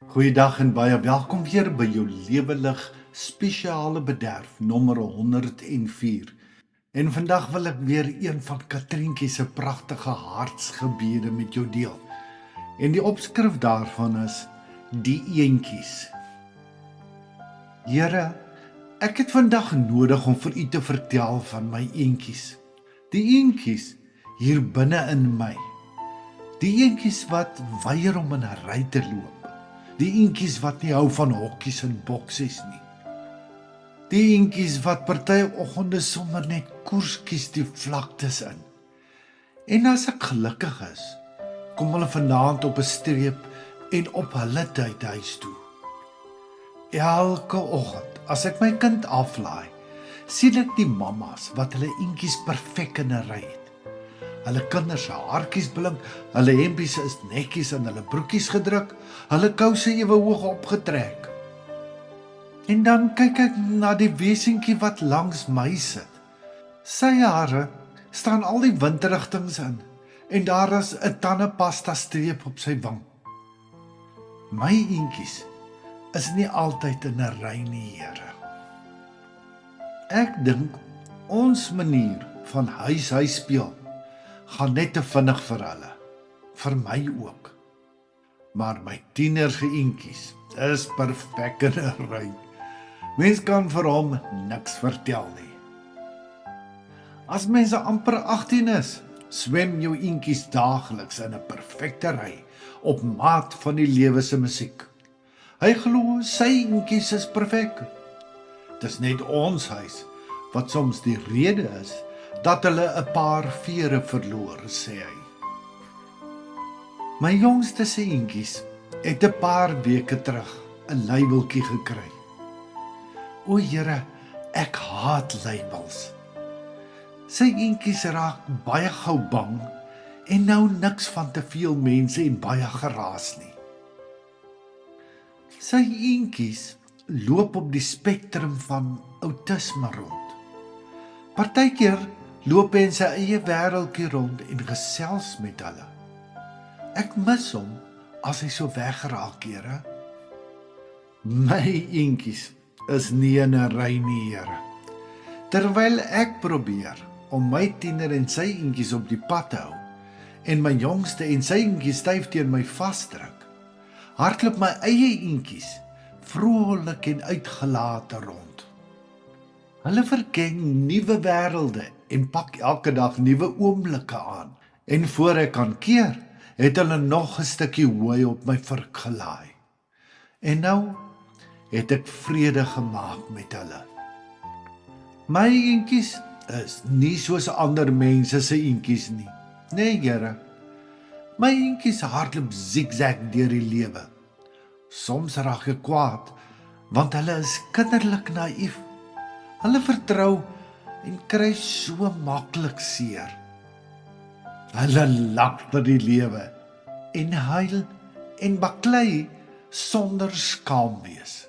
Goeiedag en baie welkom weer by jou Lewelig spesiale bederf nommer 104. En vandag wil ek weer een van Katrientjie se pragtige hartsgebede met jou deel. En die opskrif daarvan is die eentjies. Here, ek het vandag nodig om vir u te vertel van my eentjies. Die eentjies hier binne in my. Die eentjies wat weier om in 'n ry te loop. Die eentjies wat nie hou van hokkies en boksies nie. Die eentjies wat party oggende sommer net koers kies die vlaktes in. En as ek gelukkig is, kom hulle vanaand op 'n streep en op hulle tyd huis toe. Elke oggend, as ek my kind aflaai, sien ek die mammas wat hulle eentjies perfek in 'n ry het. Hulle kinders se haartjies blink, hulle hempies is netjies in hulle broekies gedruk, hulle kouse ewe hoog opgetrek. En dan kyk ek na die wesentjie wat langs my sit. Sy hare staan al die windrigtings in en daar is 'n tandepasta streep op sy wang. My eentjies is nie altyd in 'n ry nie, Here. Ek dink ons manier van huis speel gaan net te vinnig vir hulle, vir my ook. Maar my tienergeentjies is perfek in 'n ry. Mens kan vir hom niks vertel nie. As mense amper 18 is, swem jou eentjies daagliks in 'n perfekte ry, op maat van die lewe se musiek. Hy glo sy eentjies is perfek. Dis net ons huis wat soms die rede is dat hulle 'n paar vere verloor, sê hy. My jongste se eentjies het 'n paar weke terug 'n labeltjie gekry. O Here, ek haat labels. Sy eentjies raak baie gou bang en nou niks van te veel mense en baie geraas nie. Sy eentjies loop op die spektrum van outisme rond. Partykeer loop hy in sy eie wêreldjie rond en gesels met hulle. Ek mis hom as hy so weggeraak, Here. My eentjies is nie in 'n ry nie, Here. Terwyl ek probeer om my tiener en sy eentjies op die pad te hou en my jongste en sy eentjies styf teen my vasdruk, hardloop my eie eentjies vrolik en uitgelate rond. Hulle verken nuwe wêrelde en pak elke dag nuwe oomblikke aan. En voor ek kan keer, het hulle nog 'n stukkie hooi op my vurk gelaai. En nou het ek vrede gemaak met hulle. My eentjies is nie soos ander mense se eentjies nie. Nee, Here. My eentjies hardloop zigzag deur die lewe. Soms raak ek kwaad, want hulle is kinderlik naïef. Hulle vertrou en kry so maklik seer. Hulle lag vir die lewe en huil en baklei sonder skaam wees.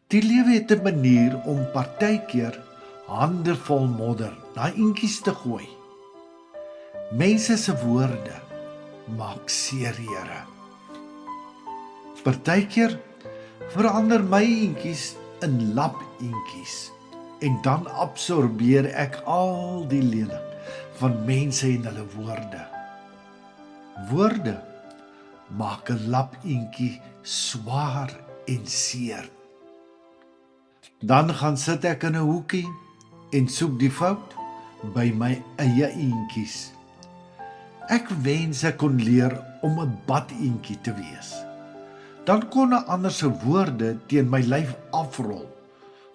Die lewe het 'n manier om partykeer hande vol modder na eentjies te gooi. Mense se woorde maak seer, Here. Partykeer verander my eentjies in lap eentjies. En dan absorbeer ek al die lelik van mense en hulle woorde. Woorde maak 'n lap eentjie swaar en seer. Dan gaan sit ek in 'n hoekie en soek die fout by my eie eentjies. Ek wens ek kon leer om 'n bad eentjie te wees. Dan kon 'n ander se woorde teen my lyf afrol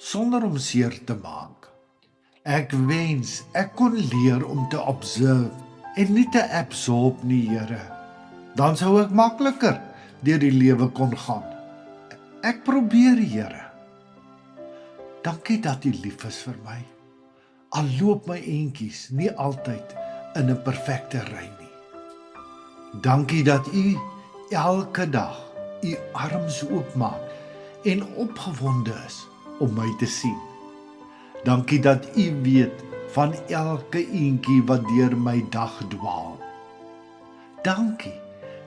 sonder om seer te maak. Ek wens ek kon leer om te observe en nie te absorb nie, Here. Dan sou ek makliker deur die lewe kon gaan. Ek probeer, Here. Dankie dat U lief is vir my. Al loop my eentjies nie altyd in 'n perfekte ry nie. Dankie dat U elke dag U arms oopmaak en opgewonde is om my te sien. Dankie dat U weet van elke eentjie wat deur my dag dwaal. Dankie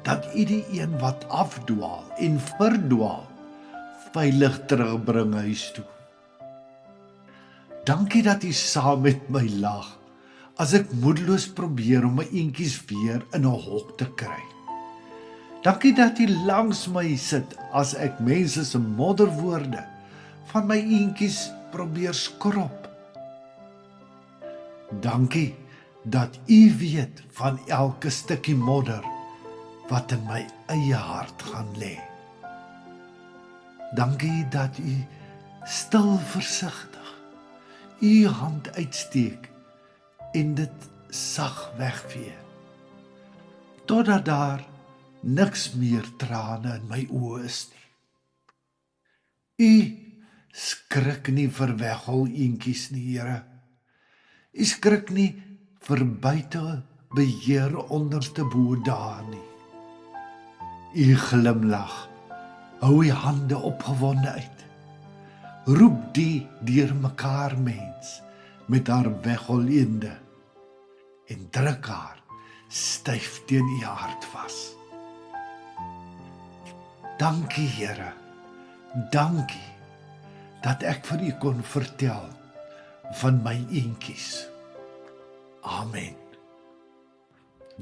dat U die een wat afdwaal en verdwaal veilig terugbring huis toe. Dankie dat U saam met my lag as ek moedeloos probeer om my eentjies weer in 'n hok te kry. Dankie dat U langs my sit as ek mense se modderwoorde van my eentjies probeer skrop. Dankie dat U weet van elke stukkie modder wat in my eie hart gaan lê. Dankie dat U stil versigtig U hand uitsteek en dit sag wegvee, totdat daar niks meer trane in my oë is nie. U skrik nie vir weghol eentjies nie, Here. U skrik nie vir buite beheer onderste bo daar nie. U glimlag, hou U hande opgewonde uit, roep die deur mekaar mens met haar wegholende en druk haar styf teen U hart vas. Dankie, Here, dankie dat ek vir U kon vertel van my eentjies. Amen.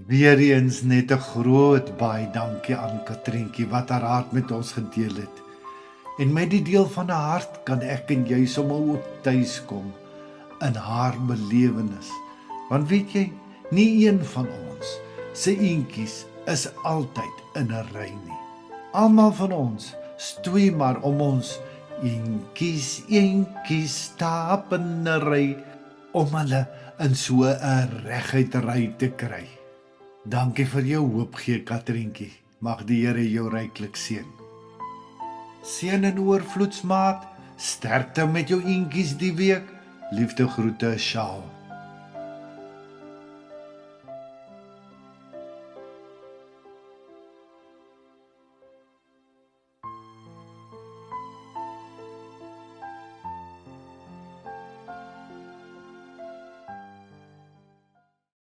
Weereens net 'n groot baie dankie aan Katrientjie wat haar hart met ons gedeel het. En met die deel van haar hart kan ek en jy sommer ook tuis kom in haar belewenis. Want weet jy, nie een van ons se eentjies is altyd in 'n ry nie. Almal van ons stoei maar om ons eentjies stap in 'n ry om hulle in so 'n reguit ry te kry. Dankie vir jou hoop gee, Katrientjie. Mag die Here jou ryklik seën. Seën en oorvloedsmaat, sterkte met jou eentjies die week. Liefde groete, Shaal.